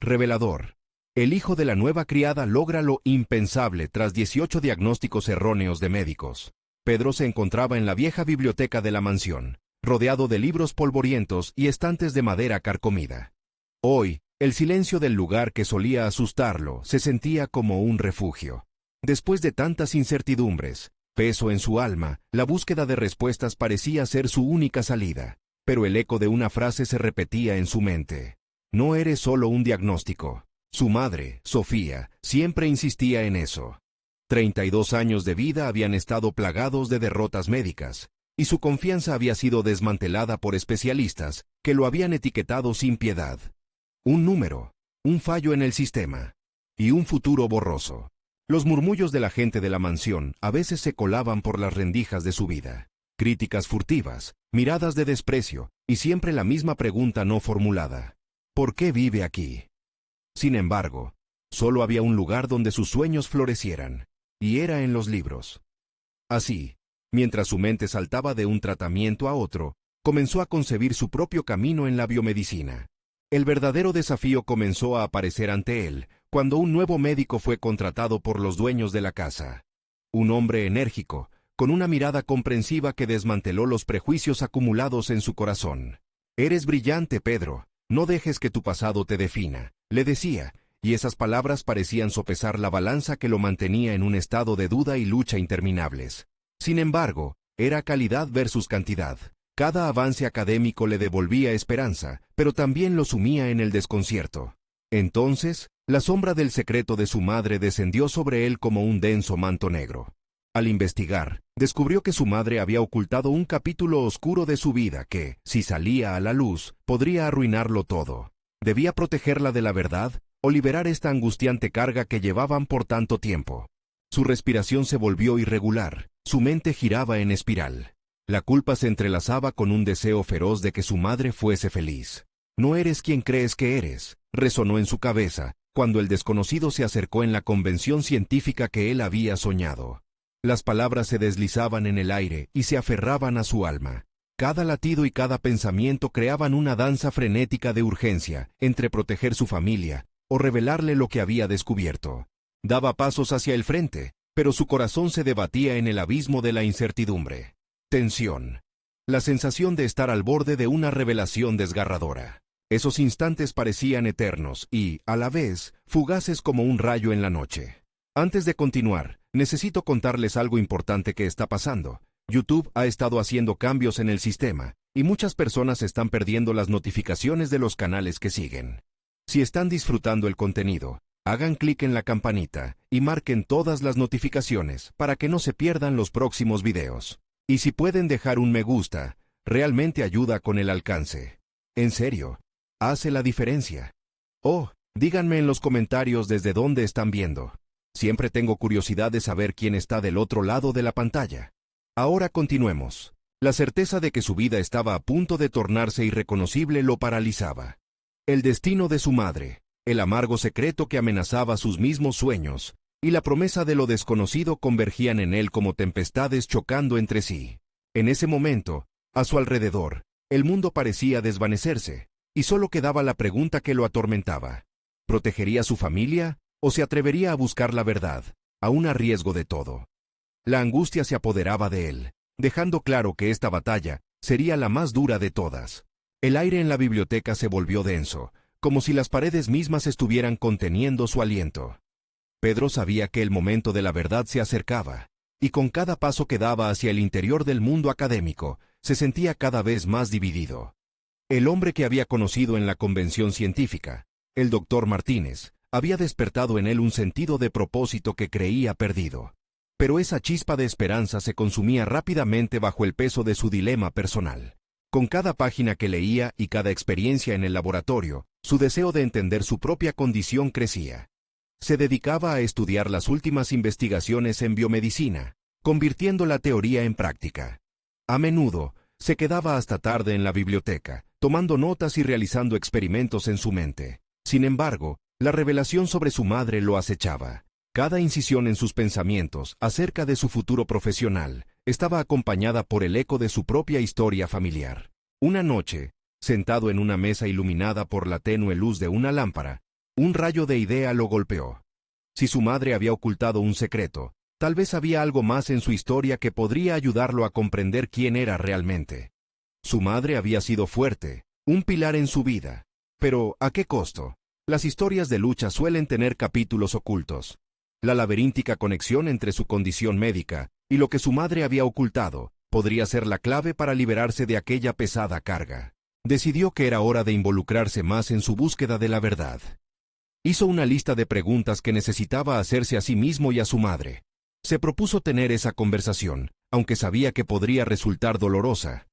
Revelador. El hijo de la nueva criada logra lo impensable tras 18 diagnósticos erróneos de médicos. Pedro se encontraba en la vieja biblioteca de la mansión, rodeado de libros polvorientos y estantes de madera carcomida. Hoy, el silencio del lugar que solía asustarlo se sentía como un refugio. Después de tantas incertidumbres, peso en su alma, la búsqueda de respuestas parecía ser su única salida, pero el eco de una frase se repetía en su mente. No eres solo un diagnóstico. Su madre, Sofía, siempre insistía en eso. 32 años de vida habían estado plagados de derrotas médicas, y su confianza había sido desmantelada por especialistas que lo habían etiquetado sin piedad. Un número, un fallo en el sistema, y un futuro borroso. Los murmullos de la gente de la mansión a veces se colaban por las rendijas de su vida. Críticas furtivas, miradas de desprecio, y siempre la misma pregunta no formulada. ¿Por qué vive aquí? Sin embargo, solo había un lugar donde sus sueños florecieran, y era en los libros. Así, mientras su mente saltaba de un tratamiento a otro, comenzó a concebir su propio camino en la biomedicina. El verdadero desafío comenzó a aparecer ante él cuando un nuevo médico fue contratado por los dueños de la casa. Un hombre enérgico, con una mirada comprensiva que desmanteló los prejuicios acumulados en su corazón. «Eres brillante, Pedro. No dejes que tu pasado te defina», le decía, y esas palabras parecían sopesar la balanza que lo mantenía en un estado de duda y lucha interminables. Sin embargo, era calidad versus cantidad. Cada avance académico le devolvía esperanza, pero también lo sumía en el desconcierto. Entonces, la sombra del secreto de su madre descendió sobre él como un denso manto negro. Al investigar, descubrió que su madre había ocultado un capítulo oscuro de su vida que, si salía a la luz, podría arruinarlo todo. Debía protegerla de la verdad o liberar esta angustiante carga que llevaban por tanto tiempo. Su respiración se volvió irregular, su mente giraba en espiral. La culpa se entrelazaba con un deseo feroz de que su madre fuese feliz. «No eres quien crees que eres», resonó en su cabeza, cuando el desconocido se acercó en la convención científica que él había soñado. Las palabras se deslizaban en el aire y se aferraban a su alma. Cada latido y cada pensamiento creaban una danza frenética de urgencia entre proteger su familia o revelarle lo que había descubierto. Daba pasos hacia el frente, pero su corazón se debatía en el abismo de la incertidumbre. Tensión. La sensación de estar al borde de una revelación desgarradora. Esos instantes parecían eternos y, a la vez, fugaces como un rayo en la noche. Antes de continuar, necesito contarles algo importante que está pasando. YouTube ha estado haciendo cambios en el sistema, y muchas personas están perdiendo las notificaciones de los canales que siguen. Si están disfrutando el contenido, hagan clic en la campanita y marquen todas las notificaciones para que no se pierdan los próximos videos. Y si pueden dejar un me gusta, realmente ayuda con el alcance. En serio, hace la diferencia. Oh, díganme en los comentarios desde dónde están viendo. Siempre tengo curiosidad de saber quién está del otro lado de la pantalla. Ahora continuemos. La certeza de que su vida estaba a punto de tornarse irreconocible lo paralizaba. El destino de su madre, el amargo secreto que amenazaba sus mismos sueños, y la promesa de lo desconocido convergían en él como tempestades chocando entre sí. En ese momento, a su alrededor, el mundo parecía desvanecerse, y solo quedaba la pregunta que lo atormentaba. ¿Protegería a su familia o se atrevería a buscar la verdad, aún a riesgo de todo? La angustia se apoderaba de él, dejando claro que esta batalla sería la más dura de todas. El aire en la biblioteca se volvió denso, como si las paredes mismas estuvieran conteniendo su aliento. Pedro sabía que el momento de la verdad se acercaba, y con cada paso que daba hacia el interior del mundo académico, se sentía cada vez más dividido. El hombre que había conocido en la convención científica, el doctor Martínez, había despertado en él un sentido de propósito que creía perdido. Pero esa chispa de esperanza se consumía rápidamente bajo el peso de su dilema personal. Con cada página que leía y cada experiencia en el laboratorio, su deseo de entender su propia condición crecía. Se dedicaba a estudiar las últimas investigaciones en biomedicina, convirtiendo la teoría en práctica. A menudo, se quedaba hasta tarde en la biblioteca, tomando notas y realizando experimentos en su mente. Sin embargo, la revelación sobre su madre lo acechaba. Cada incisión en sus pensamientos acerca de su futuro profesional estaba acompañada por el eco de su propia historia familiar. Una noche, sentado en una mesa iluminada por la tenue luz de una lámpara, Un rayo de idea lo golpeó. Si su madre había ocultado un secreto, tal vez había algo más en su historia que podría ayudarlo a comprender quién era realmente. Su madre había sido fuerte, un pilar en su vida. Pero, ¿a qué costo? Las historias de lucha suelen tener capítulos ocultos. La laberíntica conexión entre su condición médica y lo que su madre había ocultado podría ser la clave para liberarse de aquella pesada carga. Decidió que era hora de involucrarse más en su búsqueda de la verdad. Hizo una lista de preguntas que necesitaba hacerse a sí mismo y a su madre. Se propuso tener esa conversación, aunque sabía que podría resultar dolorosa.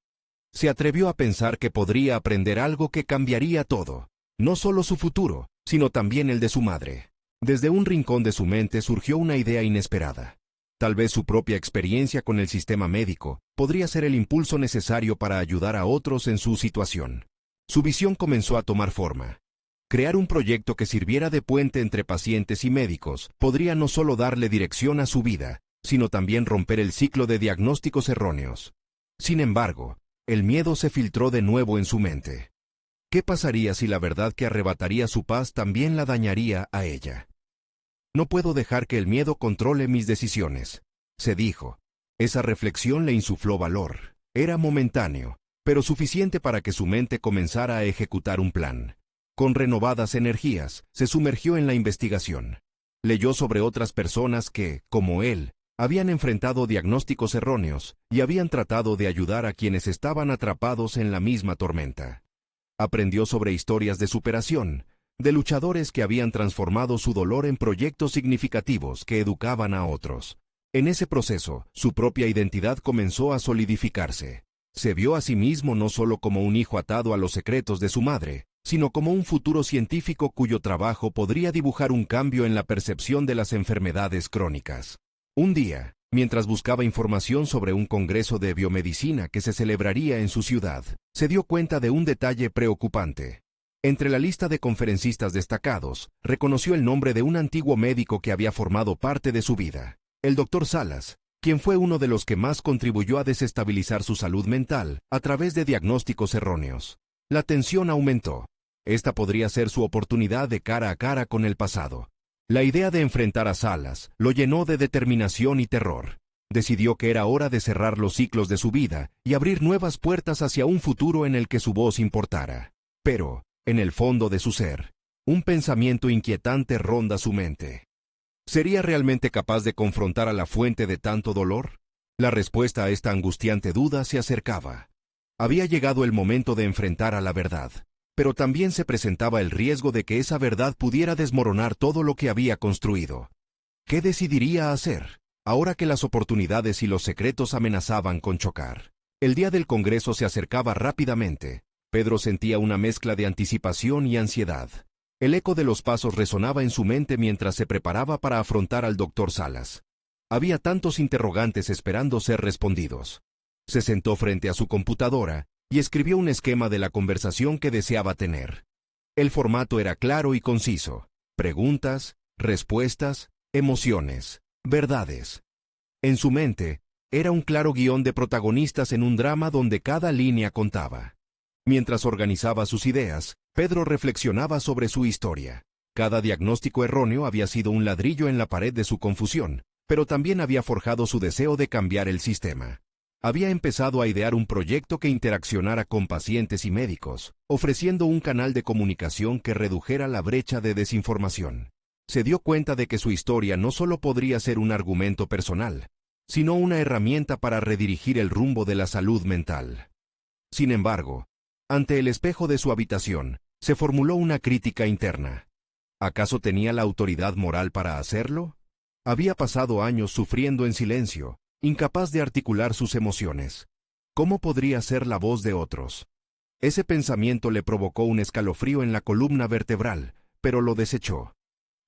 Se atrevió a pensar que podría aprender algo que cambiaría todo, no solo su futuro, sino también el de su madre. Desde un rincón de su mente surgió una idea inesperada. Tal vez su propia experiencia con el sistema médico podría ser el impulso necesario para ayudar a otros en su situación. Su visión comenzó a tomar forma. Crear un proyecto que sirviera de puente entre pacientes y médicos podría no solo darle dirección a su vida, sino también romper el ciclo de diagnósticos erróneos. Sin embargo, el miedo se filtró de nuevo en su mente. ¿Qué pasaría si la verdad que arrebataría su paz también la dañaría a ella? No puedo dejar que el miedo controle mis decisiones, se dijo. Esa reflexión le insufló valor. Era momentáneo, pero suficiente para que su mente comenzara a ejecutar un plan. Con renovadas energías, se sumergió en la investigación. Leyó sobre otras personas que, como él, habían enfrentado diagnósticos erróneos y habían tratado de ayudar a quienes estaban atrapados en la misma tormenta. Aprendió sobre historias de superación, de luchadores que habían transformado su dolor en proyectos significativos que educaban a otros. En ese proceso, su propia identidad comenzó a solidificarse. Se vio a sí mismo no solo como un hijo atado a los secretos de su madre, sino como un futuro científico cuyo trabajo podría dibujar un cambio en la percepción de las enfermedades crónicas. Un día, mientras buscaba información sobre un congreso de biomedicina que se celebraría en su ciudad, se dio cuenta de un detalle preocupante. Entre la lista de conferencistas destacados, reconoció el nombre de un antiguo médico que había formado parte de su vida, el Dr. Salas, quien fue uno de los que más contribuyó a desestabilizar su salud mental a través de diagnósticos erróneos. La tensión aumentó. Esta podría ser su oportunidad de cara a cara con el pasado. La idea de enfrentar a Salas lo llenó de determinación y terror. Decidió que era hora de cerrar los ciclos de su vida y abrir nuevas puertas hacia un futuro en el que su voz importara. Pero, en el fondo de su ser, un pensamiento inquietante ronda su mente. ¿Sería realmente capaz de confrontar a la fuente de tanto dolor? La respuesta a esta angustiante duda se acercaba. Había llegado el momento de enfrentar a la verdad, pero también se presentaba el riesgo de que esa verdad pudiera desmoronar todo lo que había construido. ¿Qué decidiría hacer, ahora que las oportunidades y los secretos amenazaban con chocar? El día del Congreso se acercaba rápidamente. Pedro sentía una mezcla de anticipación y ansiedad. El eco de los pasos resonaba en su mente mientras se preparaba para afrontar al Dr. Salas. Había tantos interrogantes esperando ser respondidos. Se sentó frente a su computadora y escribió un esquema de la conversación que deseaba tener. El formato era claro y conciso: preguntas, respuestas, emociones, verdades. En su mente, era un claro guión de protagonistas en un drama donde cada línea contaba. Mientras organizaba sus ideas, Pedro reflexionaba sobre su historia. Cada diagnóstico erróneo había sido un ladrillo en la pared de su confusión, pero también había forjado su deseo de cambiar el sistema. Había empezado a idear un proyecto que interaccionara con pacientes y médicos, ofreciendo un canal de comunicación que redujera la brecha de desinformación. Se dio cuenta de que su historia no solo podría ser un argumento personal, sino una herramienta para redirigir el rumbo de la salud mental. Sin embargo, ante el espejo de su habitación, se formuló una crítica interna. ¿Acaso tenía la autoridad moral para hacerlo? Había pasado años sufriendo en silencio, incapaz de articular sus emociones. ¿Cómo podría ser la voz de otros? Ese pensamiento le provocó un escalofrío en la columna vertebral, pero lo desechó.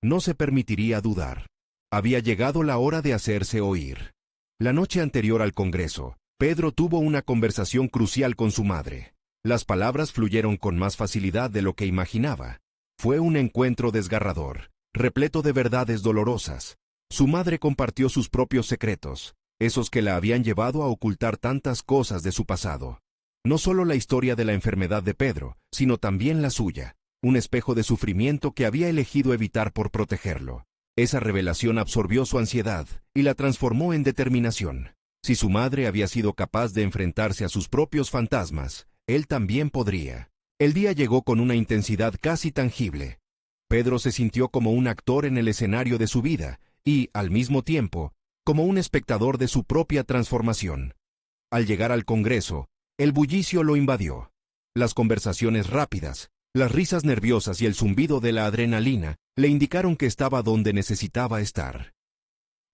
No se permitiría dudar. Había llegado la hora de hacerse oír. La noche anterior al Congreso, Pedro tuvo una conversación crucial con su madre. Las palabras fluyeron con más facilidad de lo que imaginaba. Fue un encuentro desgarrador, repleto de verdades dolorosas. Su madre compartió sus propios secretos, esos que la habían llevado a ocultar tantas cosas de su pasado. No solo la historia de la enfermedad de Pedro, sino también la suya. un espejo de sufrimiento que había elegido evitar por protegerlo. Esa revelación absorbió su ansiedad y la transformó en determinación. Si su madre había sido capaz de enfrentarse a sus propios fantasmas, él también podría. El día llegó con una intensidad casi tangible. Pedro se sintió como un actor en el escenario de su vida y, al mismo tiempo, como un espectador de su propia transformación. Al llegar al Congreso, el bullicio lo invadió. Las conversaciones rápidas, las risas nerviosas y el zumbido de la adrenalina le indicaron que estaba donde necesitaba estar.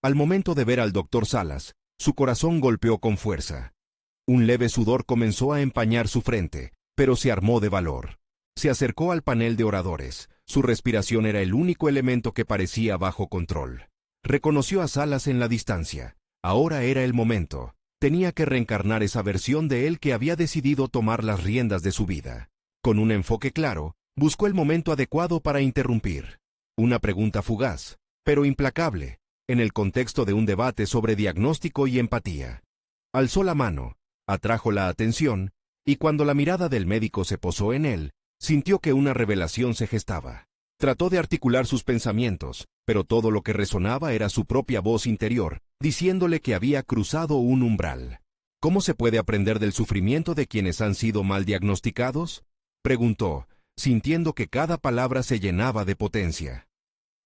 Al momento de ver al doctor Salas, su corazón golpeó con fuerza. Un leve sudor comenzó a empañar su frente, pero se armó de valor. Se acercó al panel de oradores. Su respiración era el único elemento que parecía bajo control. Reconoció a Salas en la distancia. Ahora era el momento. Tenía que reencarnar esa versión de él que había decidido tomar las riendas de su vida. Con un enfoque claro, buscó el momento adecuado para interrumpir. Una pregunta fugaz, pero implacable, en el contexto de un debate sobre diagnóstico y empatía. Alzó la mano, atrajo la atención, y cuando la mirada del médico se posó en él, sintió que una revelación se gestaba. Trató de articular sus pensamientos, pero todo lo que resonaba era su propia voz interior, diciéndole que había cruzado un umbral. ¿Cómo se puede aprender del sufrimiento de quienes han sido mal diagnosticados?, preguntó, sintiendo que cada palabra se llenaba de potencia.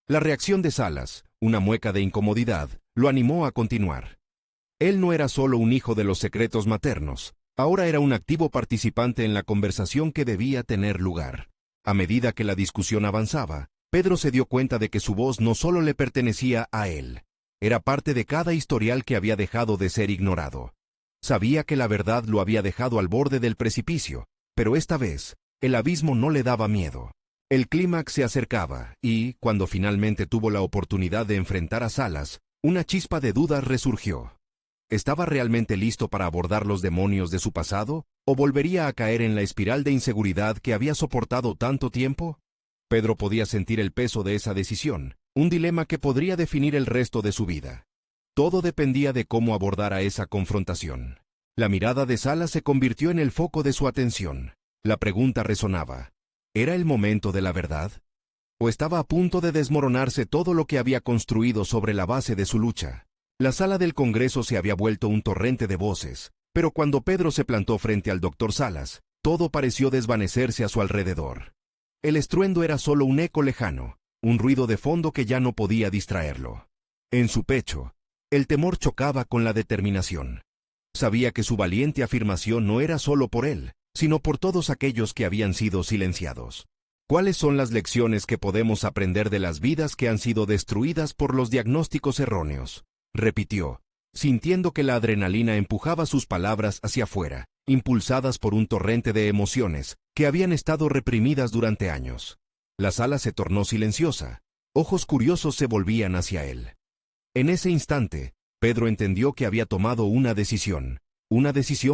La reacción de Salas, una mueca de incomodidad, lo animó a continuar. Él no era solo un hijo de los secretos maternos, ahora era un activo participante en la conversación que debía tener lugar. A medida que la discusión avanzaba, Pedro se dio cuenta de que su voz no solo le pertenecía a él, era parte de cada historial que había dejado de ser ignorado. Sabía que la verdad lo había dejado al borde del precipicio, pero esta vez, el abismo no le daba miedo. El clímax se acercaba y, cuando finalmente tuvo la oportunidad de enfrentar a Salas, una chispa de dudas resurgió. ¿Estaba realmente listo para abordar los demonios de su pasado, o volvería a caer en la espiral de inseguridad que había soportado tanto tiempo? Pedro podía sentir el peso de esa decisión, un dilema que podría definir el resto de su vida. Todo dependía de cómo abordara esa confrontación. La mirada de Salas se convirtió en el foco de su atención. La pregunta resonaba: ¿era el momento de la verdad? ¿O estaba a punto de desmoronarse todo lo que había construido sobre la base de su lucha? La sala del Congreso se había vuelto un torrente de voces, pero cuando Pedro se plantó frente al doctor Salas, todo pareció desvanecerse a su alrededor. El estruendo era solo un eco lejano, un ruido de fondo que ya no podía distraerlo. En su pecho, el temor chocaba con la determinación. Sabía que su valiente afirmación no era solo por él, sino por todos aquellos que habían sido silenciados. ¿Cuáles son las lecciones que podemos aprender de las vidas que han sido destruidas por los diagnósticos erróneos?, repitió, sintiendo que la adrenalina empujaba sus palabras hacia afuera, impulsadas por un torrente de emociones que habían estado reprimidas durante años. La sala se tornó silenciosa, ojos curiosos se volvían hacia él. En ese instante, Pedro entendió que había tomado una decisión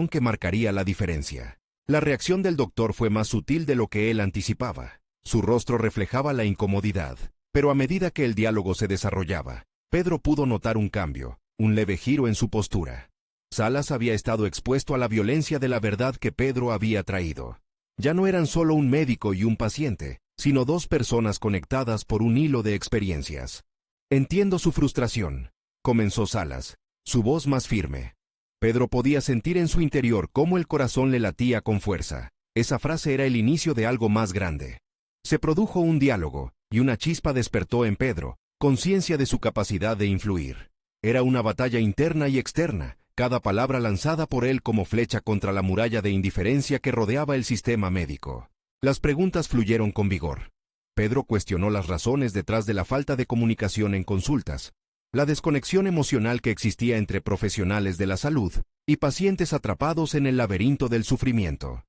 que marcaría la diferencia. La reacción del doctor fue más sutil de lo que él anticipaba. Su rostro reflejaba la incomodidad, pero a medida que el diálogo se desarrollaba, Pedro pudo notar un cambio, un leve giro en su postura. Salas había estado expuesto a la violencia de la verdad que Pedro había traído. Ya no eran solo un médico y un paciente, sino dos personas conectadas por un hilo de experiencias. Entiendo su frustración, comenzó Salas, su voz más firme. Pedro podía sentir en su interior cómo el corazón le latía con fuerza. Esa frase era el inicio de algo más grande. Se produjo un diálogo, y una chispa despertó en Pedro, conciencia de su capacidad de influir. Era una batalla interna y externa, cada palabra lanzada por él como flecha contra la muralla de indiferencia que rodeaba el sistema médico. Las preguntas fluyeron con vigor. Pedro cuestionó las razones detrás de la falta de comunicación en consultas, la desconexión emocional que existía entre profesionales de la salud y pacientes atrapados en el laberinto del sufrimiento.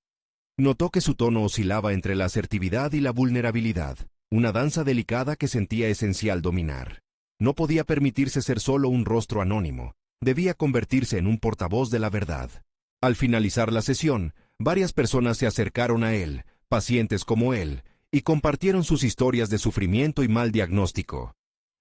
Notó que su tono oscilaba entre la asertividad y la vulnerabilidad, una danza delicada que sentía esencial dominar. No podía permitirse ser solo un rostro anónimo, debía convertirse en un portavoz de la verdad. Al finalizar la sesión, varias personas se acercaron a él, pacientes como él, y compartieron sus historias de sufrimiento y mal diagnóstico.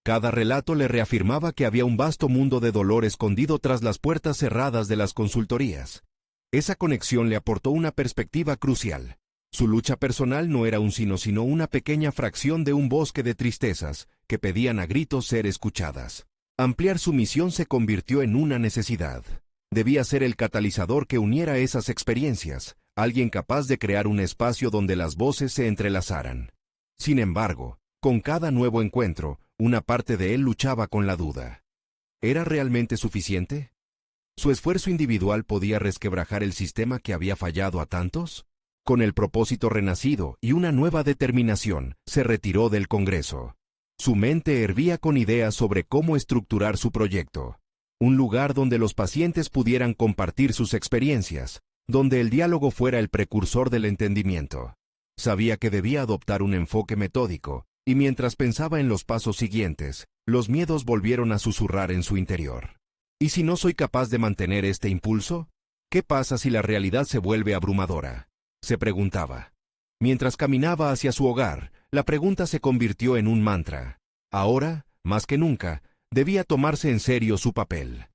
Cada relato le reafirmaba que había un vasto mundo de dolor escondido tras las puertas cerradas de las consultorías. Esa conexión le aportó una perspectiva crucial. Su lucha personal no era un sino una pequeña fracción de un bosque de tristezas que pedían a gritos ser escuchadas. Ampliar su misión se convirtió en una necesidad. Debía ser el catalizador que uniera esas experiencias, alguien capaz de crear un espacio donde las voces se entrelazaran. Sin embargo, con cada nuevo encuentro, una parte de él luchaba con la duda. ¿Era realmente suficiente? ¿Su esfuerzo individual podía resquebrajar el sistema que había fallado a tantos? Con el propósito renacido y una nueva determinación, se retiró del Congreso. Su mente hervía con ideas sobre cómo estructurar su proyecto. Un lugar donde los pacientes pudieran compartir sus experiencias, donde el diálogo fuera el precursor del entendimiento. Sabía que debía adoptar un enfoque metódico, y mientras pensaba en los pasos siguientes, los miedos volvieron a susurrar en su interior. ¿Y si no soy capaz de mantener este impulso? ¿Qué pasa si la realidad se vuelve abrumadora? Se preguntaba. Mientras caminaba hacia su hogar, la pregunta se convirtió en un mantra. Ahora, más que nunca, debía tomarse en serio su papel.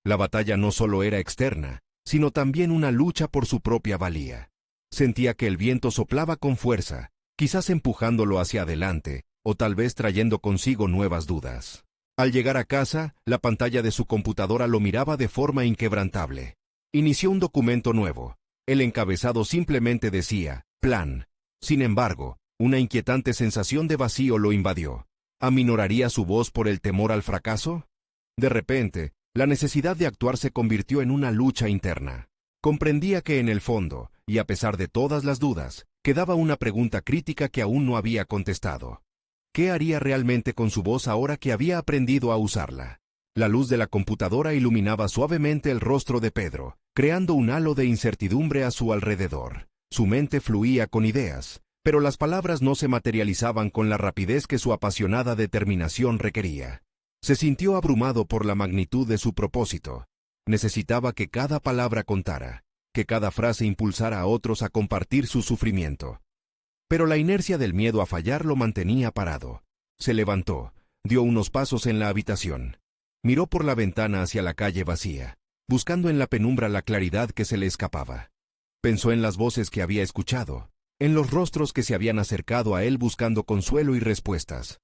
La batalla no solo era externa, sino también una lucha por su propia valía. Sentía que el viento soplaba con fuerza, quizás empujándolo hacia adelante, o tal vez trayendo consigo nuevas dudas. Al llegar a casa, la pantalla de su computadora lo miraba de forma inquebrantable. Inició un documento nuevo. El encabezado simplemente decía, plan. Sin embargo, una inquietante sensación de vacío lo invadió. ¿Aminoraría su voz por el temor al fracaso? De repente, la necesidad de actuar se convirtió en una lucha interna. Comprendía que en el fondo, y a pesar de todas las dudas, quedaba una pregunta crítica que aún no había contestado. ¿Qué haría realmente con su voz ahora que había aprendido a usarla? La luz de la computadora iluminaba suavemente el rostro de Pedro, creando un halo de incertidumbre a su alrededor. Su mente fluía con ideas, pero las palabras no se materializaban con la rapidez que su apasionada determinación requería. Se sintió abrumado por la magnitud de su propósito. Necesitaba que cada palabra contara, que cada frase impulsara a otros a compartir su sufrimiento. Pero la inercia del miedo a fallar lo mantenía parado. Se levantó, dio unos pasos en la habitación. Miró por la ventana hacia la calle vacía, buscando en la penumbra la claridad que se le escapaba. Pensó en las voces que había escuchado, en los rostros que se habían acercado a él buscando consuelo y respuestas.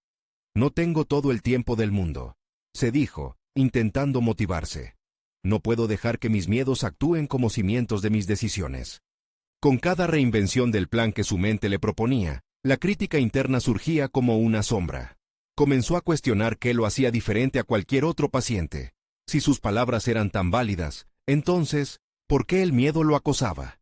No tengo todo el tiempo del mundo, se dijo, intentando motivarse. No puedo dejar que mis miedos actúen como cimientos de mis decisiones. Con cada reinvención del plan que su mente le proponía, la crítica interna surgía como una sombra. Comenzó a cuestionar qué lo hacía diferente a cualquier otro paciente. Si sus palabras eran tan válidas, entonces, ¿por qué el miedo lo acosaba?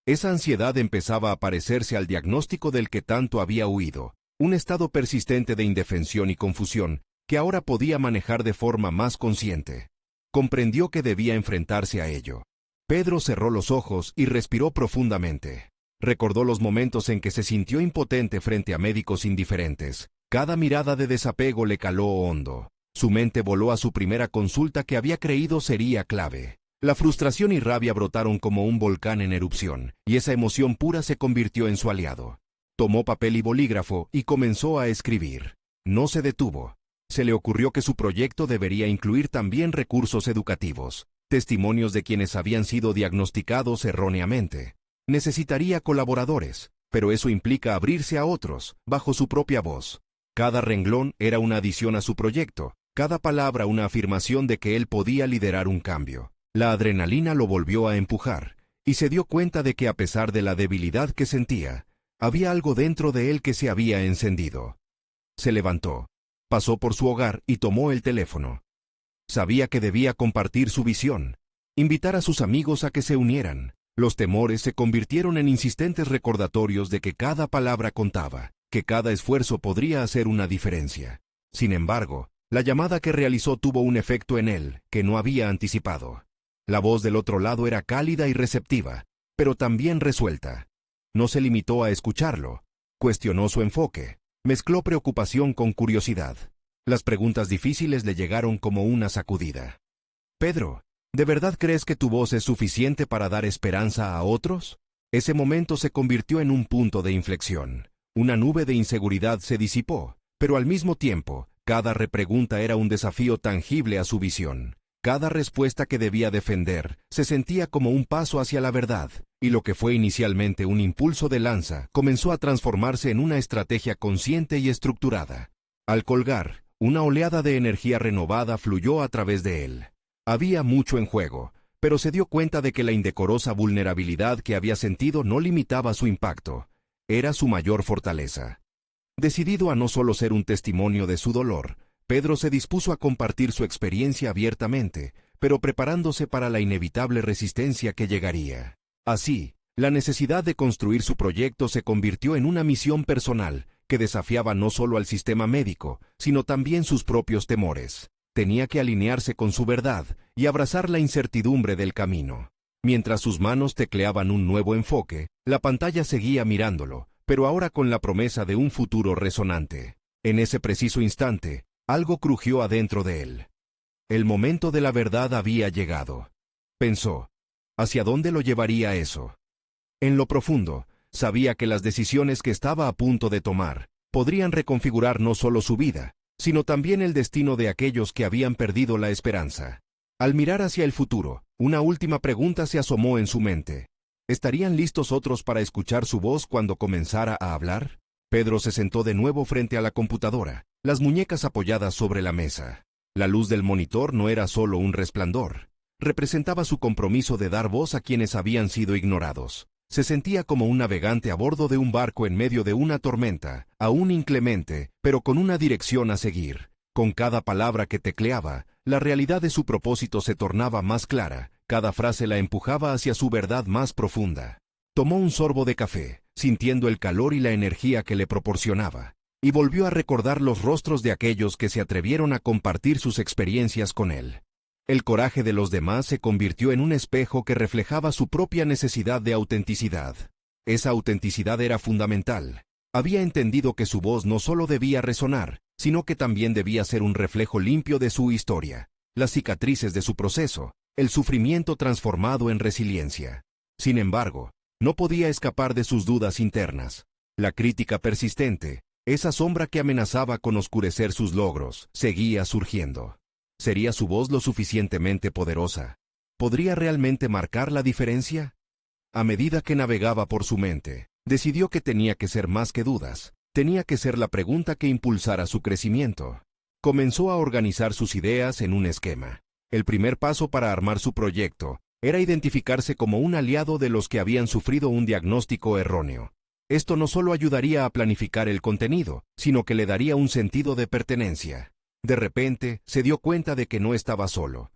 Esa ansiedad empezaba a parecerse al diagnóstico del que tanto había huido, un estado persistente de indefensión y confusión que ahora podía manejar de forma más consciente. Comprendió que debía enfrentarse a ello. Pedro cerró los ojos y respiró profundamente. Recordó los momentos en que se sintió impotente frente a médicos indiferentes. Cada mirada de desapego le caló hondo. Su mente voló a su primera consulta que había creído sería clave. La frustración y rabia brotaron como un volcán en erupción, y esa emoción pura se convirtió en su aliado. Tomó papel y bolígrafo y comenzó a escribir. No se detuvo. Se le ocurrió que su proyecto debería incluir también recursos educativos, testimonios de quienes habían sido diagnosticados erróneamente. Necesitaría colaboradores, pero eso implica abrirse a otros, bajo su propia voz. Cada renglón era una adición a su proyecto, cada palabra una afirmación de que él podía liderar un cambio. La adrenalina lo volvió a empujar, y se dio cuenta de que a pesar de la debilidad que sentía, había algo dentro de él que se había encendido. Se levantó, pasó por su hogar y tomó el teléfono. Sabía que debía compartir su visión, invitar a sus amigos a que se unieran. Los temores se convirtieron en insistentes recordatorios de que cada palabra contaba, que cada esfuerzo podría hacer una diferencia. Sin embargo, la llamada que realizó tuvo un efecto en él que no había anticipado. La voz del otro lado era cálida y receptiva, pero también resuelta. No se limitó a escucharlo, cuestionó su enfoque, mezcló preocupación con curiosidad. Las preguntas difíciles le llegaron como una sacudida. Pedro, ¿de verdad crees que tu voz es suficiente para dar esperanza a otros? Ese momento se convirtió en un punto de inflexión. Una nube de inseguridad se disipó, pero al mismo tiempo, cada repregunta era un desafío tangible a su visión. Cada respuesta que debía defender se sentía como un paso hacia la verdad, y lo que fue inicialmente un impulso de lanza comenzó a transformarse en una estrategia consciente y estructurada. Al colgar, una oleada de energía renovada fluyó a través de él. Había mucho en juego, pero se dio cuenta de que la indecorosa vulnerabilidad que había sentido no limitaba su impacto, era su mayor fortaleza. Decidido a no solo ser un testimonio de su dolor, Pedro se dispuso a compartir su experiencia abiertamente, pero preparándose para la inevitable resistencia que llegaría. Así, la necesidad de construir su proyecto se convirtió en una misión personal que desafiaba no solo al sistema médico, sino también sus propios temores. Tenía que alinearse con su verdad y abrazar la incertidumbre del camino. Mientras sus manos tecleaban un nuevo enfoque, la pantalla seguía mirándolo, pero ahora con la promesa de un futuro resonante. En ese preciso instante, algo crujió adentro de él. El momento de la verdad había llegado. Pensó, ¿hacia dónde lo llevaría eso? En lo profundo, sabía que las decisiones que estaba a punto de tomar podrían reconfigurar no solo su vida, sino también el destino de aquellos que habían perdido la esperanza. Al mirar hacia el futuro, una última pregunta se asomó en su mente. ¿Estarían listos otros para escuchar su voz cuando comenzara a hablar? Pedro se sentó de nuevo frente a la computadora, las muñecas apoyadas sobre la mesa. La luz del monitor no era solo un resplandor. Representaba su compromiso de dar voz a quienes habían sido ignorados. Se sentía como un navegante a bordo de un barco en medio de una tormenta, aún inclemente, pero con una dirección a seguir. Con cada palabra que tecleaba, la realidad de su propósito se tornaba más clara, cada frase la empujaba hacia su verdad más profunda. Tomó un sorbo de café, sintiendo el calor y la energía que le proporcionaba, y volvió a recordar los rostros de aquellos que se atrevieron a compartir sus experiencias con él. El coraje de los demás se convirtió en un espejo que reflejaba su propia necesidad de autenticidad. Esa autenticidad era fundamental. Había entendido que su voz no solo debía resonar, sino que también debía ser un reflejo limpio de su historia, las cicatrices de su proceso, el sufrimiento transformado en resiliencia. Sin embargo, no podía escapar de sus dudas internas. La crítica persistente, esa sombra que amenazaba con oscurecer sus logros, seguía surgiendo. ¿Sería su voz lo suficientemente poderosa? ¿Podría realmente marcar la diferencia? A medida que navegaba por su mente, decidió que tenía que ser más que dudas, tenía que ser la pregunta que impulsara su crecimiento. Comenzó a organizar sus ideas en un esquema. El primer paso para armar su proyecto era identificarse como un aliado de los que habían sufrido un diagnóstico erróneo. Esto no solo ayudaría a planificar el contenido, sino que le daría un sentido de pertenencia. De repente, se dio cuenta de que no estaba solo.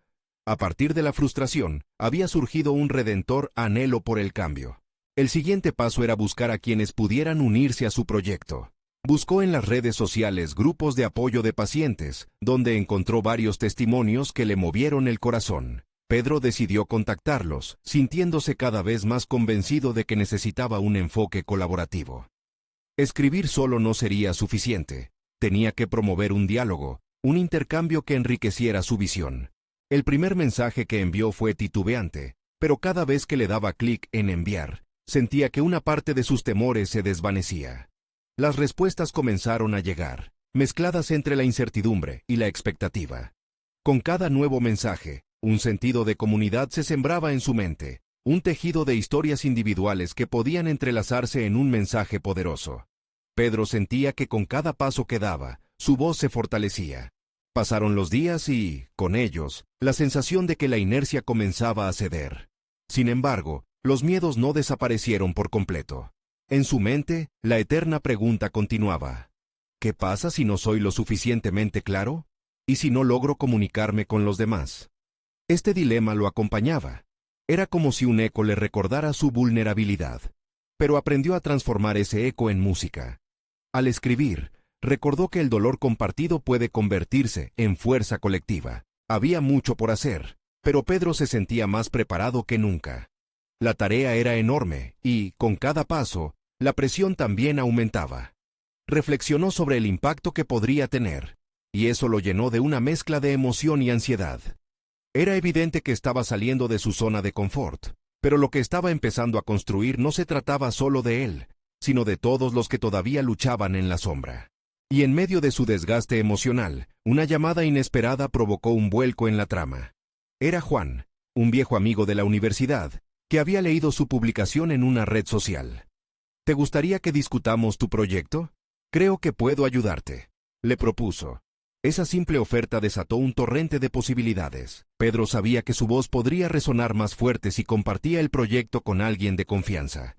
A partir de la frustración, había surgido un redentor anhelo por el cambio. El siguiente paso era buscar a quienes pudieran unirse a su proyecto. Buscó en las redes sociales grupos de apoyo de pacientes, donde encontró varios testimonios que le movieron el corazón. Pedro decidió contactarlos, sintiéndose cada vez más convencido de que necesitaba un enfoque colaborativo. Escribir solo no sería suficiente. Tenía que promover un diálogo, un intercambio que enriqueciera su visión. El primer mensaje que envió fue titubeante, pero cada vez que le daba clic en enviar, sentía que una parte de sus temores se desvanecía. Las respuestas comenzaron a llegar, mezcladas entre la incertidumbre y la expectativa. Con cada nuevo mensaje, un sentido de comunidad se sembraba en su mente, un tejido de historias individuales que podían entrelazarse en un mensaje poderoso. Pedro sentía que con cada paso que daba, su voz se fortalecía. Pasaron los días y, con ellos, la sensación de que la inercia comenzaba a ceder. Sin embargo, los miedos no desaparecieron por completo. En su mente, la eterna pregunta continuaba. ¿Qué pasa si no soy lo suficientemente claro? ¿Y si no logro comunicarme con los demás? Este dilema lo acompañaba. Era como si un eco le recordara su vulnerabilidad. Pero aprendió a transformar ese eco en música. Al escribir, recordó que el dolor compartido puede convertirse en fuerza colectiva. Había mucho por hacer, pero Pedro se sentía más preparado que nunca. La tarea era enorme y, con cada paso, la presión también aumentaba. Reflexionó sobre el impacto que podría tener, y eso lo llenó de una mezcla de emoción y ansiedad. Era evidente que estaba saliendo de su zona de confort, pero lo que estaba empezando a construir no se trataba solo de él, sino de todos los que todavía luchaban en la sombra. Y en medio de su desgaste emocional, una llamada inesperada provocó un vuelco en la trama. Era Juan, un viejo amigo de la universidad, que había leído su publicación en una red social. ¿Te gustaría que discutamos tu proyecto? Creo que puedo ayudarte, le propuso. Esa simple oferta desató un torrente de posibilidades. Pedro sabía que su voz podría resonar más fuerte si compartía el proyecto con alguien de confianza.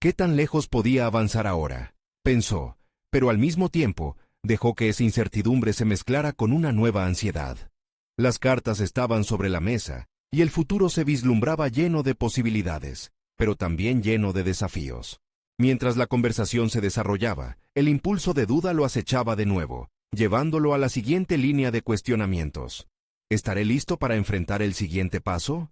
¿Qué tan lejos podía avanzar ahora?, pensó, pero al mismo tiempo dejó que esa incertidumbre se mezclara con una nueva ansiedad. Las cartas estaban sobre la mesa, y el futuro se vislumbraba lleno de posibilidades, pero también lleno de desafíos. Mientras la conversación se desarrollaba, el impulso de duda lo acechaba de nuevo, llevándolo a la siguiente línea de cuestionamientos. ¿Estaré listo para enfrentar el siguiente paso?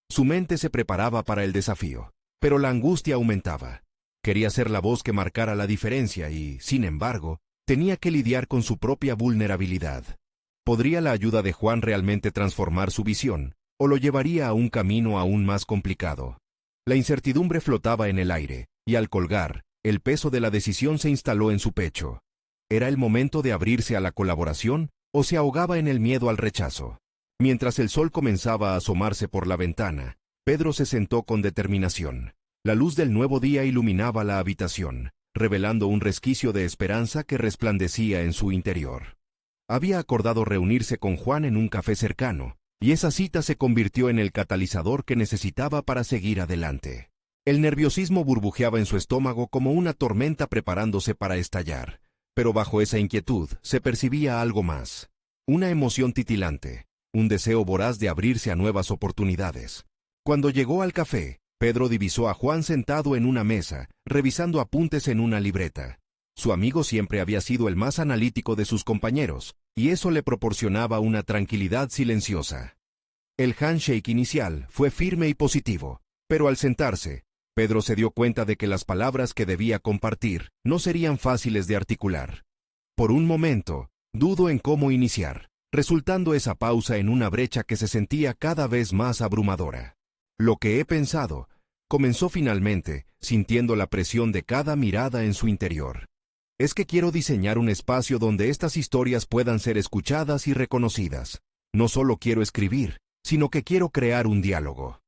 Su mente se preparaba para el desafío, pero la angustia aumentaba. Quería ser la voz que marcara la diferencia y, sin embargo, tenía que lidiar con su propia vulnerabilidad. ¿Podría la ayuda de Juan realmente transformar su visión, o lo llevaría a un camino aún más complicado? La incertidumbre flotaba en el aire, y al colgar, el peso de la decisión se instaló en su pecho. ¿Era el momento de abrirse a la colaboración, o se ahogaba en el miedo al rechazo? Mientras el sol comenzaba a asomarse por la ventana, Pedro se sentó con determinación. La luz del nuevo día iluminaba la habitación, revelando un resquicio de esperanza que resplandecía en su interior. Había acordado reunirse con Juan en un café cercano, y esa cita se convirtió en el catalizador que necesitaba para seguir adelante. El nerviosismo burbujeaba en su estómago como una tormenta preparándose para estallar, pero bajo esa inquietud se percibía algo más. Una emoción titilante, un deseo voraz de abrirse a nuevas oportunidades. Cuando llegó al café, Pedro divisó a Juan sentado en una mesa, revisando apuntes en una libreta. Su amigo siempre había sido el más analítico de sus compañeros, y eso le proporcionaba una tranquilidad silenciosa. El handshake inicial fue firme y positivo, pero al sentarse, Pedro se dio cuenta de que las palabras que debía compartir no serían fáciles de articular. Por un momento, dudó en cómo iniciar, resultando esa pausa en una brecha que se sentía cada vez más abrumadora. Lo que he pensado, comenzó finalmente, sintiendo la presión de cada mirada en su interior. Es que quiero diseñar un espacio donde estas historias puedan ser escuchadas y reconocidas. No solo quiero escribir, sino que quiero crear un diálogo.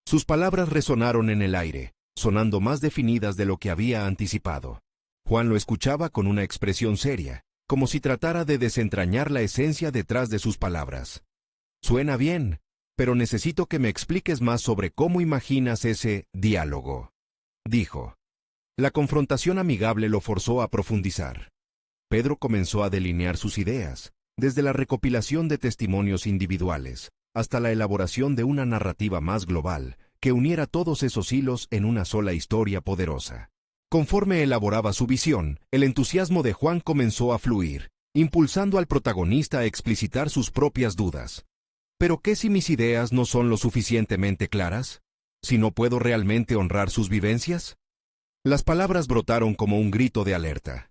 Sus palabras resonaron en el aire, sonando más definidas de lo que había anticipado. Juan lo escuchaba con una expresión seria, como si tratara de desentrañar la esencia detrás de sus palabras. Suena bien, pero necesito que me expliques más sobre cómo imaginas ese diálogo, dijo. La confrontación amigable lo forzó a profundizar. Pedro comenzó a delinear sus ideas, desde la recopilación de testimonios individuales, hasta la elaboración de una narrativa más global, que uniera todos esos hilos en una sola historia poderosa. Conforme elaboraba su visión, el entusiasmo de Juan comenzó a fluir, impulsando al protagonista a explicitar sus propias dudas. ¿Pero qué si mis ideas no son lo suficientemente claras? ¿Si no puedo realmente honrar sus vivencias? Las palabras brotaron como un grito de alerta.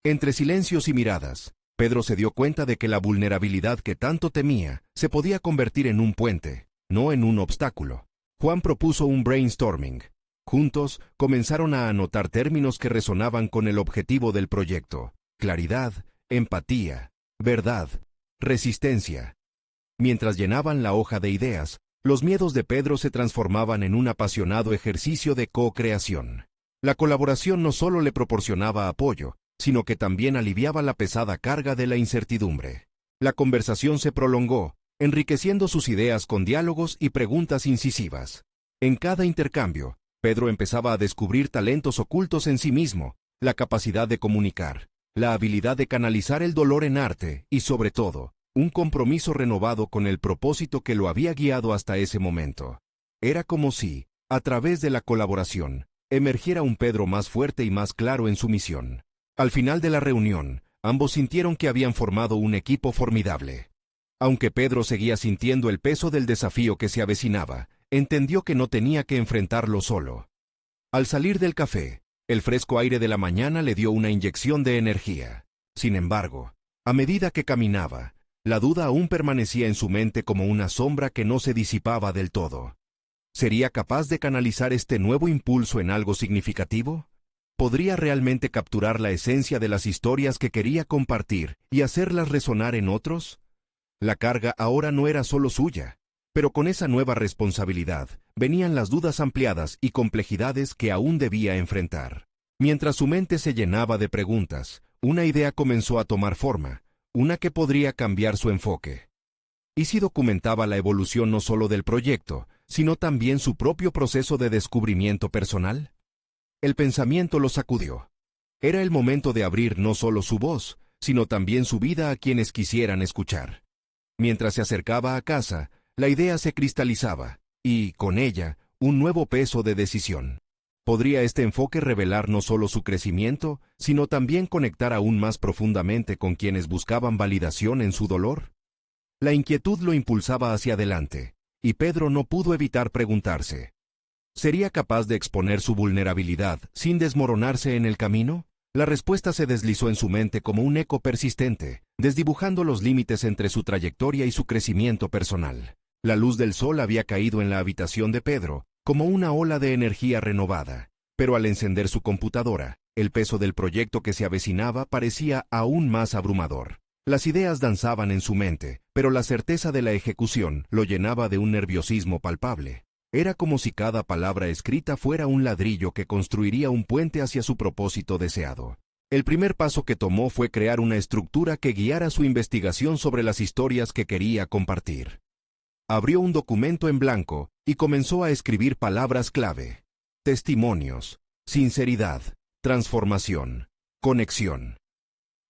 Entre silencios y miradas, Pedro se dio cuenta de que la vulnerabilidad que tanto temía se podía convertir en un puente, no en un obstáculo. Juan propuso un brainstorming. Juntos, comenzaron a anotar términos que resonaban con el objetivo del proyecto: claridad, empatía, verdad, resistencia. Mientras llenaban la hoja de ideas, los miedos de Pedro se transformaban en un apasionado ejercicio de co-creación. La colaboración no solo le proporcionaba apoyo, sino que también aliviaba la pesada carga de la incertidumbre. La conversación se prolongó, enriqueciendo sus ideas con diálogos y preguntas incisivas. En cada intercambio, Pedro empezaba a descubrir talentos ocultos en sí mismo, la capacidad de comunicar, la habilidad de canalizar el dolor en arte y, sobre todo, un compromiso renovado con el propósito que lo había guiado hasta ese momento. Era como si, a través de la colaboración, emergiera un Pedro más fuerte y más claro en su misión. Al final de la reunión, ambos sintieron que habían formado un equipo formidable. Aunque Pedro seguía sintiendo el peso del desafío que se avecinaba, entendió que no tenía que enfrentarlo solo. Al salir del café, el fresco aire de la mañana le dio una inyección de energía. Sin embargo, a medida que caminaba, la duda aún permanecía en su mente como una sombra que no se disipaba del todo. ¿Sería capaz de canalizar este nuevo impulso en algo significativo? ¿Podría realmente capturar la esencia de las historias que quería compartir y hacerlas resonar en otros? La carga ahora no era solo suya, Pero con esa nueva responsabilidad, venían las dudas ampliadas y complejidades que aún debía enfrentar. Mientras su mente se llenaba de preguntas, una idea comenzó a tomar forma, una que podría cambiar su enfoque. ¿Y si documentaba la evolución no solo del proyecto, sino también su propio proceso de descubrimiento personal? El pensamiento lo sacudió. Era el momento de abrir no solo su voz, sino también su vida a quienes quisieran escuchar. Mientras se acercaba a casa, la idea se cristalizaba, y, con ella, un nuevo peso de decisión. ¿Podría este enfoque revelar no solo su crecimiento, sino también conectar aún más profundamente con quienes buscaban validación en su dolor? La inquietud lo impulsaba hacia adelante, y Pedro no pudo evitar preguntarse: ¿sería capaz de exponer su vulnerabilidad sin desmoronarse en el camino? La respuesta se deslizó en su mente como un eco persistente, desdibujando los límites entre su trayectoria y su crecimiento personal. La luz del sol había caído en la habitación de Pedro, como una ola de energía renovada, pero al encender su computadora, el peso del proyecto que se avecinaba parecía aún más abrumador. Las ideas danzaban en su mente, pero la certeza de la ejecución lo llenaba de un nerviosismo palpable. Era como si cada palabra escrita fuera un ladrillo que construiría un puente hacia su propósito deseado. El primer paso que tomó fue crear una estructura que guiara su investigación sobre las historias que quería compartir. Abrió un documento en blanco y comenzó a escribir palabras clave: testimonios, sinceridad, transformación, conexión.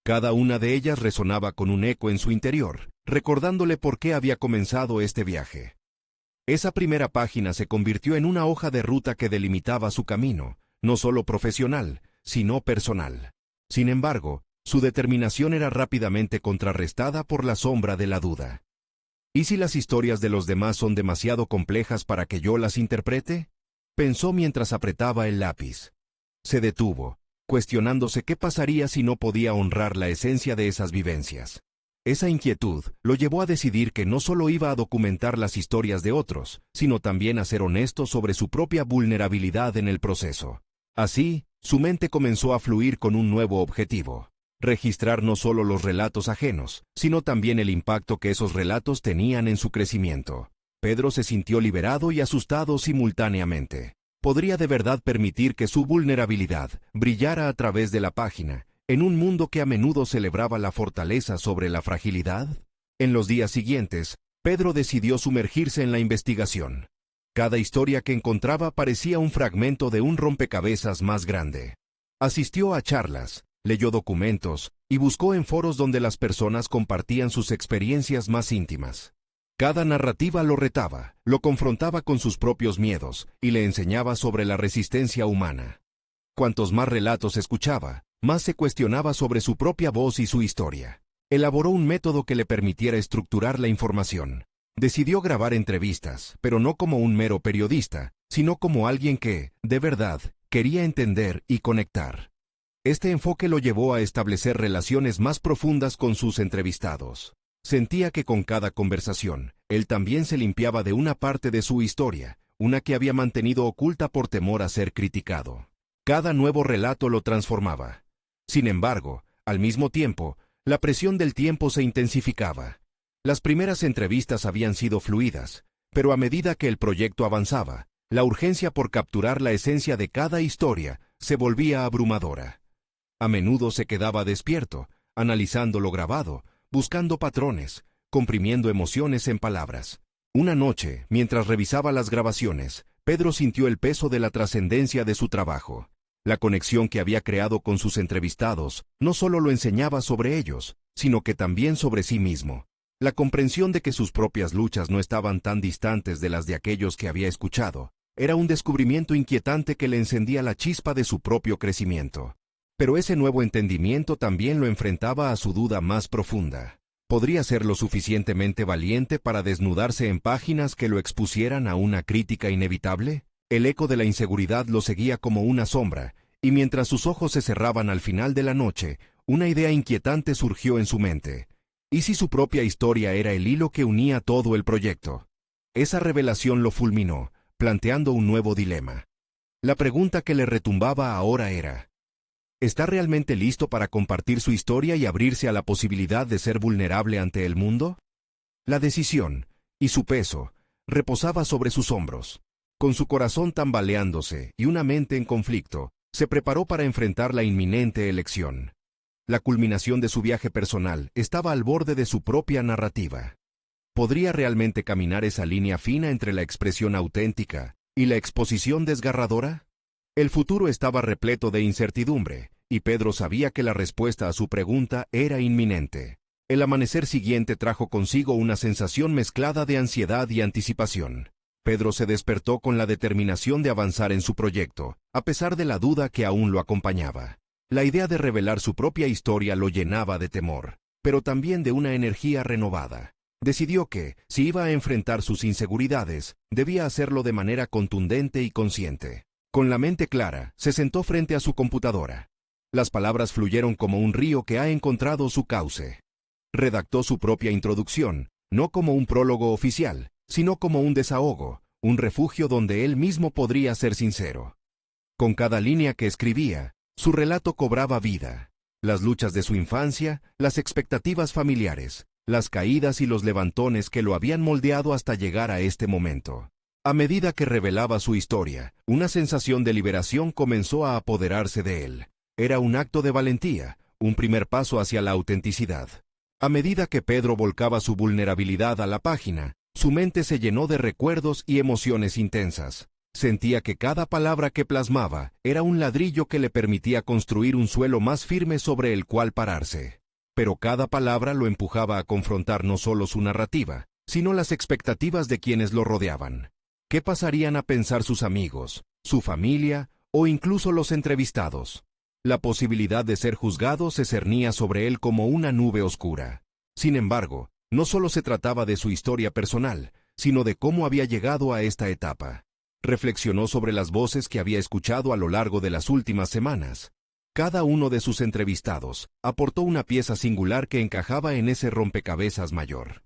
Cada una de ellas resonaba con un eco en su interior, recordándole por qué había comenzado este viaje. Esa primera página se convirtió en una hoja de ruta que delimitaba su camino, no solo profesional, sino personal. Sin embargo, su determinación era rápidamente contrarrestada por la sombra de la duda. ¿Y si las historias de los demás son demasiado complejas para que yo las interprete? Pensó mientras apretaba el lápiz. Se detuvo, cuestionándose qué pasaría si no podía honrar la esencia de esas vivencias. Esa inquietud lo llevó a decidir que no solo iba a documentar las historias de otros, sino también a ser honesto sobre su propia vulnerabilidad en el proceso. Así, su mente comenzó a fluir con un nuevo objetivo: registrar no solo los relatos ajenos, sino también el impacto que esos relatos tenían en su crecimiento. Pedro se sintió liberado y asustado simultáneamente. ¿Podría de verdad permitir que su vulnerabilidad brillara a través de la página, en un mundo que a menudo celebraba la fortaleza sobre la fragilidad? En los días siguientes, Pedro decidió sumergirse en la investigación. Cada historia que encontraba parecía un fragmento de un rompecabezas más grande. Asistió a charlas, leyó documentos y buscó en foros donde las personas compartían sus experiencias más íntimas. Cada narrativa lo retaba, lo confrontaba con sus propios miedos y le enseñaba sobre la resistencia humana. Cuantos más relatos escuchaba, más se cuestionaba sobre su propia voz y su historia. Elaboró un método que le permitiera estructurar la información. Decidió grabar entrevistas, pero no como un mero periodista, sino como alguien que, de verdad, quería entender y conectar. Este enfoque lo llevó a establecer relaciones más profundas con sus entrevistados. Sentía que con cada conversación, él también se limpiaba de una parte de su historia, una que había mantenido oculta por temor a ser criticado. Cada nuevo relato lo transformaba. Sin embargo, al mismo tiempo, la presión del tiempo se intensificaba. Las primeras entrevistas habían sido fluidas, pero a medida que el proyecto avanzaba, la urgencia por capturar la esencia de cada historia se volvía abrumadora. A menudo se quedaba despierto, analizando lo grabado, buscando patrones, comprimiendo emociones en palabras. Una noche, mientras revisaba las grabaciones, Pedro sintió el peso de la trascendencia de su trabajo. La conexión que había creado con sus entrevistados no solo lo enseñaba sobre ellos, sino que también sobre sí mismo. La comprensión de que sus propias luchas no estaban tan distantes de las de aquellos que había escuchado, era un descubrimiento inquietante que le encendía la chispa de su propio crecimiento. Pero ese nuevo entendimiento también lo enfrentaba a su duda más profunda. ¿Podría ser lo suficientemente valiente para desnudarse en páginas que lo expusieran a una crítica inevitable? El eco de la inseguridad lo seguía como una sombra, y mientras sus ojos se cerraban al final de la noche, una idea inquietante surgió en su mente. ¿Y si su propia historia era el hilo que unía todo el proyecto? Esa revelación lo fulminó, planteando un nuevo dilema. La pregunta que le retumbaba ahora era: ¿está realmente listo para compartir su historia y abrirse a la posibilidad de ser vulnerable ante el mundo? La decisión, y su peso, reposaba sobre sus hombros. Con su corazón tambaleándose y una mente en conflicto, se preparó para enfrentar la inminente elección. La culminación de su viaje personal estaba al borde de su propia narrativa. ¿Podría realmente caminar esa línea fina entre la expresión auténtica y la exposición desgarradora? El futuro estaba repleto de incertidumbre, y Pedro sabía que la respuesta a su pregunta era inminente. El amanecer siguiente trajo consigo una sensación mezclada de ansiedad y anticipación. Pedro se despertó con la determinación de avanzar en su proyecto, a pesar de la duda que aún lo acompañaba. La idea de revelar su propia historia lo llenaba de temor, pero también de una energía renovada. Decidió que, si iba a enfrentar sus inseguridades, debía hacerlo de manera contundente y consciente. Con la mente clara, se sentó frente a su computadora. Las palabras fluyeron como un río que ha encontrado su cauce. Redactó su propia introducción, no como un prólogo oficial, sino como un desahogo, un refugio donde él mismo podría ser sincero. Con cada línea que escribía, su relato cobraba vida. Las luchas de su infancia, las expectativas familiares, las caídas y los levantones que lo habían moldeado hasta llegar a este momento. A medida que revelaba su historia, una sensación de liberación comenzó a apoderarse de él. Era un acto de valentía, un primer paso hacia la autenticidad. A medida que Pedro volcaba su vulnerabilidad a la página, su mente se llenó de recuerdos y emociones intensas. Sentía que cada palabra que plasmaba era un ladrillo que le permitía construir un suelo más firme sobre el cual pararse. Pero cada palabra lo empujaba a confrontar no solo su narrativa, sino las expectativas de quienes lo rodeaban. ¿Qué pasarían a pensar sus amigos, su familia o incluso los entrevistados? La posibilidad de ser juzgado se cernía sobre él como una nube oscura. Sin embargo, no solo se trataba de su historia personal, sino de cómo había llegado a esta etapa. Reflexionó sobre las voces que había escuchado a lo largo de las últimas semanas. Cada uno de sus entrevistados aportó una pieza singular que encajaba en ese rompecabezas mayor.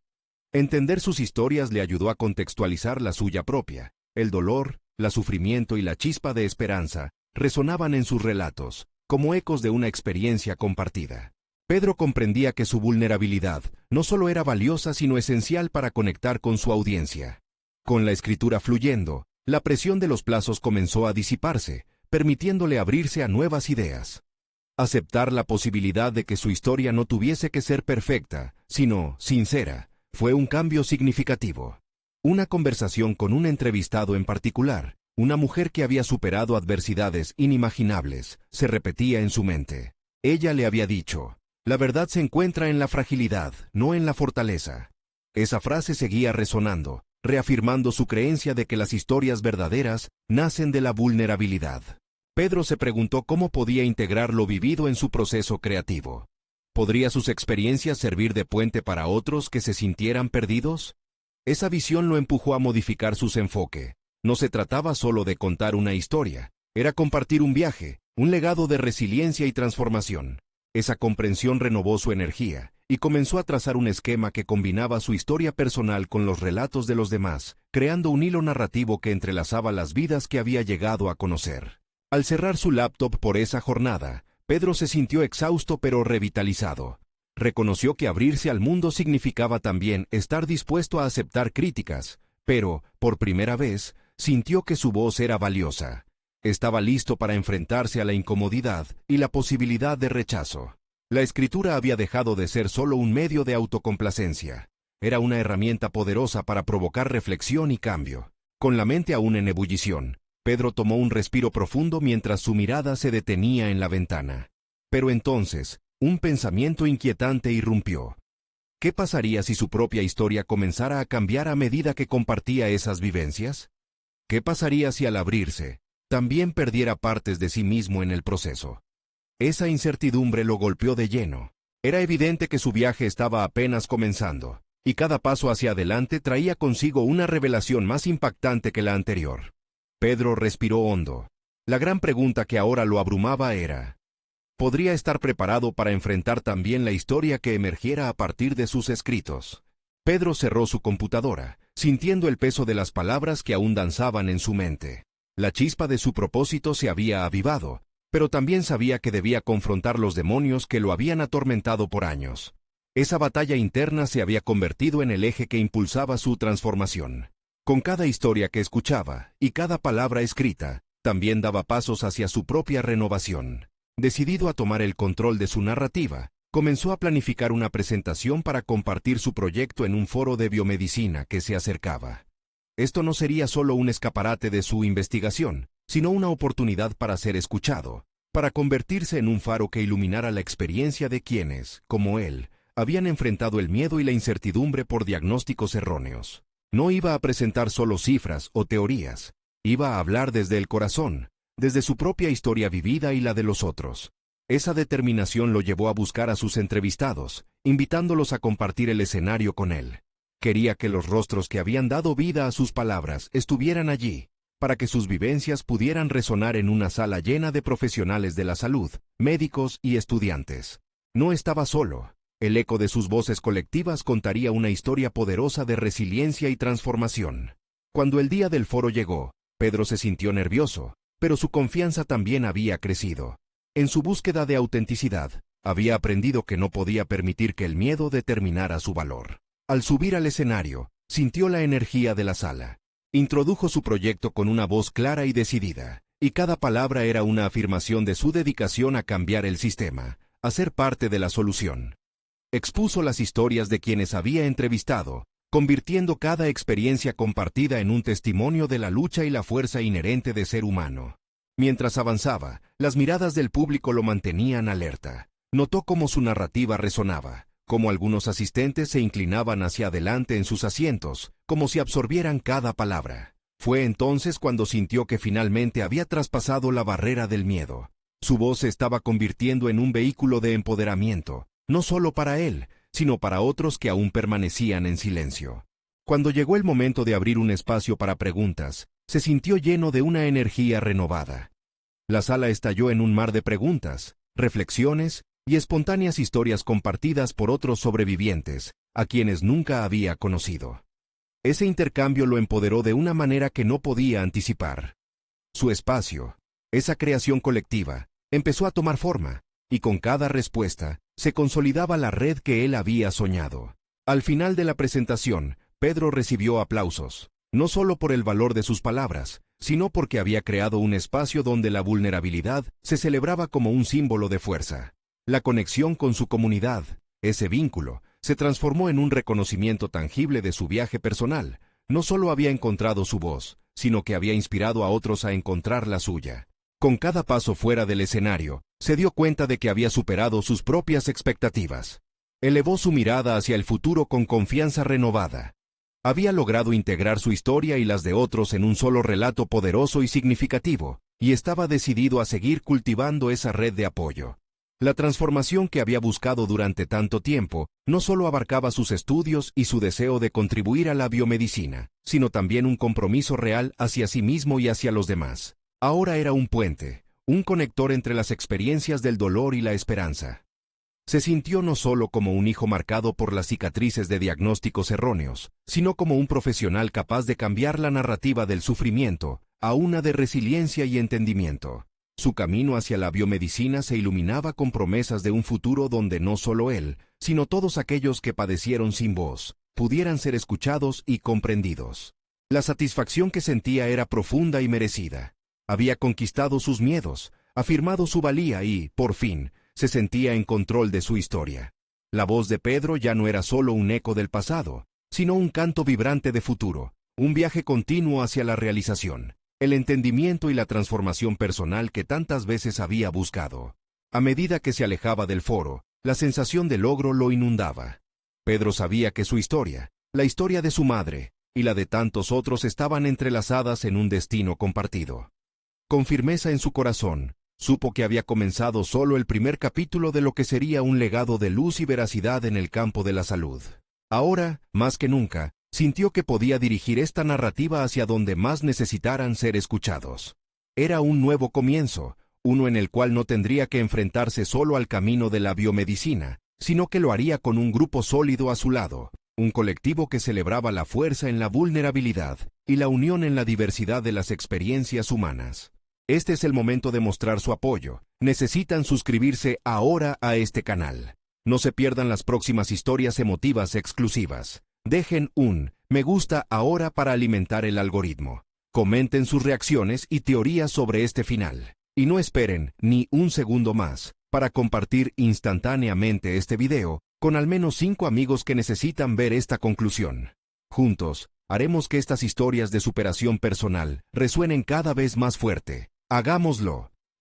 Entender sus historias le ayudó a contextualizar la suya propia. El dolor, el sufrimiento y la chispa de esperanza resonaban en sus relatos, como ecos de una experiencia compartida. Pedro comprendía que su vulnerabilidad no solo era valiosa sino esencial para conectar con su audiencia. Con la escritura fluyendo, la presión de los plazos comenzó a disiparse, permitiéndole abrirse a nuevas ideas. Aceptar la posibilidad de que su historia no tuviese que ser perfecta, sino sincera, fue un cambio significativo. Una conversación con un entrevistado en particular, una mujer que había superado adversidades inimaginables, se repetía en su mente. Ella le había dicho: «La verdad se encuentra en la fragilidad, no en la fortaleza». Esa frase seguía resonando, reafirmando su creencia de que las historias verdaderas nacen de la vulnerabilidad. Pedro se preguntó cómo podía integrar lo vivido en su proceso creativo. ¿Podría sus experiencias servir de puente para otros que se sintieran perdidos? Esa visión lo empujó a modificar su enfoque. No se trataba solo de contar una historia, era compartir un viaje, un legado de resiliencia y transformación. Esa comprensión renovó su energía y comenzó a trazar un esquema que combinaba su historia personal con los relatos de los demás, creando un hilo narrativo que entrelazaba las vidas que había llegado a conocer. Al cerrar su laptop por esa jornada, Pedro se sintió exhausto pero revitalizado. Reconoció que abrirse al mundo significaba también estar dispuesto a aceptar críticas, pero, por primera vez, sintió que su voz era valiosa. Estaba listo para enfrentarse a la incomodidad y la posibilidad de rechazo. La escritura había dejado de ser solo un medio de autocomplacencia. Era una herramienta poderosa para provocar reflexión y cambio. Con la mente aún en ebullición, Pedro tomó un respiro profundo mientras su mirada se detenía en la ventana. Pero entonces, un pensamiento inquietante irrumpió. ¿Qué pasaría si su propia historia comenzara a cambiar a medida que compartía esas vivencias? ¿Qué pasaría si al abrirse, también perdiera partes de sí mismo en el proceso? Esa incertidumbre lo golpeó de lleno. Era evidente que su viaje estaba apenas comenzando, y cada paso hacia adelante traía consigo una revelación más impactante que la anterior. Pedro respiró hondo. La gran pregunta que ahora lo abrumaba era: ¿podría estar preparado para enfrentar también la historia que emergiera a partir de sus escritos? Pedro cerró su computadora, sintiendo el peso de las palabras que aún danzaban en su mente. La chispa de su propósito se había avivado, pero también sabía que debía confrontar los demonios que lo habían atormentado por años. Esa batalla interna se había convertido en el eje que impulsaba su transformación. Con cada historia que escuchaba y cada palabra escrita, también daba pasos hacia su propia renovación. Decidido a tomar el control de su narrativa, comenzó a planificar una presentación para compartir su proyecto en un foro de biomedicina que se acercaba. Esto no sería solo un escaparate de su investigación, sino una oportunidad para ser escuchado, para convertirse en un faro que iluminara la experiencia de quienes, como él, habían enfrentado el miedo y la incertidumbre por diagnósticos erróneos. No iba a presentar solo cifras o teorías, iba a hablar desde el corazón, desde su propia historia vivida y la de los otros. Esa determinación lo llevó a buscar a sus entrevistados, invitándolos a compartir el escenario con él. Quería que los rostros que habían dado vida a sus palabras estuvieran allí, para que sus vivencias pudieran resonar en una sala llena de profesionales de la salud, médicos y estudiantes. No estaba solo. El eco de sus voces colectivas contaría una historia poderosa de resiliencia y transformación. Cuando el día del foro llegó, Pedro se sintió nervioso, pero su confianza también había crecido. En su búsqueda de autenticidad, había aprendido que no podía permitir que el miedo determinara su valor. Al subir al escenario, sintió la energía de la sala. Introdujo su proyecto con una voz clara y decidida, y cada palabra era una afirmación de su dedicación a cambiar el sistema, a ser parte de la solución. Expuso las historias de quienes había entrevistado, convirtiendo cada experiencia compartida en un testimonio de la lucha y la fuerza inherente de ser humano. Mientras avanzaba, las miradas del público lo mantenían alerta. Notó cómo su narrativa resonaba, cómo algunos asistentes se inclinaban hacia adelante en sus asientos, como si absorbieran cada palabra. Fue entonces cuando sintió que finalmente había traspasado la barrera del miedo. Su voz se estaba convirtiendo en un vehículo de empoderamiento, no solo para él, sino para otros que aún permanecían en silencio. Cuando llegó el momento de abrir un espacio para preguntas, se sintió lleno de una energía renovada. La sala estalló en un mar de preguntas, reflexiones y espontáneas historias compartidas por otros sobrevivientes, a quienes nunca había conocido. Ese intercambio lo empoderó de una manera que no podía anticipar. Su espacio, esa creación colectiva, empezó a tomar forma, y con cada respuesta, se consolidaba la red que él había soñado. Al final de la presentación, Pedro recibió aplausos, no solo por el valor de sus palabras, sino porque había creado un espacio donde la vulnerabilidad se celebraba como un símbolo de fuerza. La conexión con su comunidad, ese vínculo, se transformó en un reconocimiento tangible de su viaje personal. No solo había encontrado su voz, sino que había inspirado a otros a encontrar la suya. Con cada paso fuera del escenario, se dio cuenta de que había superado sus propias expectativas. Elevó su mirada hacia el futuro con confianza renovada. Había logrado integrar su historia y las de otros en un solo relato poderoso y significativo, y estaba decidido a seguir cultivando esa red de apoyo. La transformación que había buscado durante tanto tiempo no solo abarcaba sus estudios y su deseo de contribuir a la biomedicina, sino también un compromiso real hacia sí mismo y hacia los demás. Ahora era un puente, un conector entre las experiencias del dolor y la esperanza. Se sintió no solo como un hijo marcado por las cicatrices de diagnósticos erróneos, sino como un profesional capaz de cambiar la narrativa del sufrimiento a una de resiliencia y entendimiento. Su camino hacia la biomedicina se iluminaba con promesas de un futuro donde no solo él, sino todos aquellos que padecieron sin voz, pudieran ser escuchados y comprendidos. La satisfacción que sentía era profunda y merecida. Había conquistado sus miedos, afirmado su valía y, por fin, se sentía en control de su historia. La voz de Pedro ya no era solo un eco del pasado, sino un canto vibrante de futuro, un viaje continuo hacia la realización, el entendimiento y la transformación personal que tantas veces había buscado. A medida que se alejaba del foro, la sensación de logro lo inundaba. Pedro sabía que su historia, la historia de su madre, y la de tantos otros estaban entrelazadas en un destino compartido. Con firmeza en su corazón, supo que había comenzado solo el primer capítulo de lo que sería un legado de luz y veracidad en el campo de la salud. Ahora, más que nunca, sintió que podía dirigir esta narrativa hacia donde más necesitaran ser escuchados. Era un nuevo comienzo, uno en el cual no tendría que enfrentarse solo al camino de la biomedicina, sino que lo haría con un grupo sólido a su lado, un colectivo que celebraba la fuerza en la vulnerabilidad y la unión en la diversidad de las experiencias humanas. Este es el momento de mostrar su apoyo. Necesitan suscribirse ahora a este canal. No se pierdan las próximas historias emotivas exclusivas. Dejen un Me gusta ahora para alimentar el algoritmo. Comenten sus reacciones y teorías sobre este final. Y no esperen ni un segundo más para compartir instantáneamente este video con al menos 5 amigos que necesitan ver esta conclusión. Juntos, haremos que estas historias de superación personal resuenen cada vez más fuerte. Hagámoslo.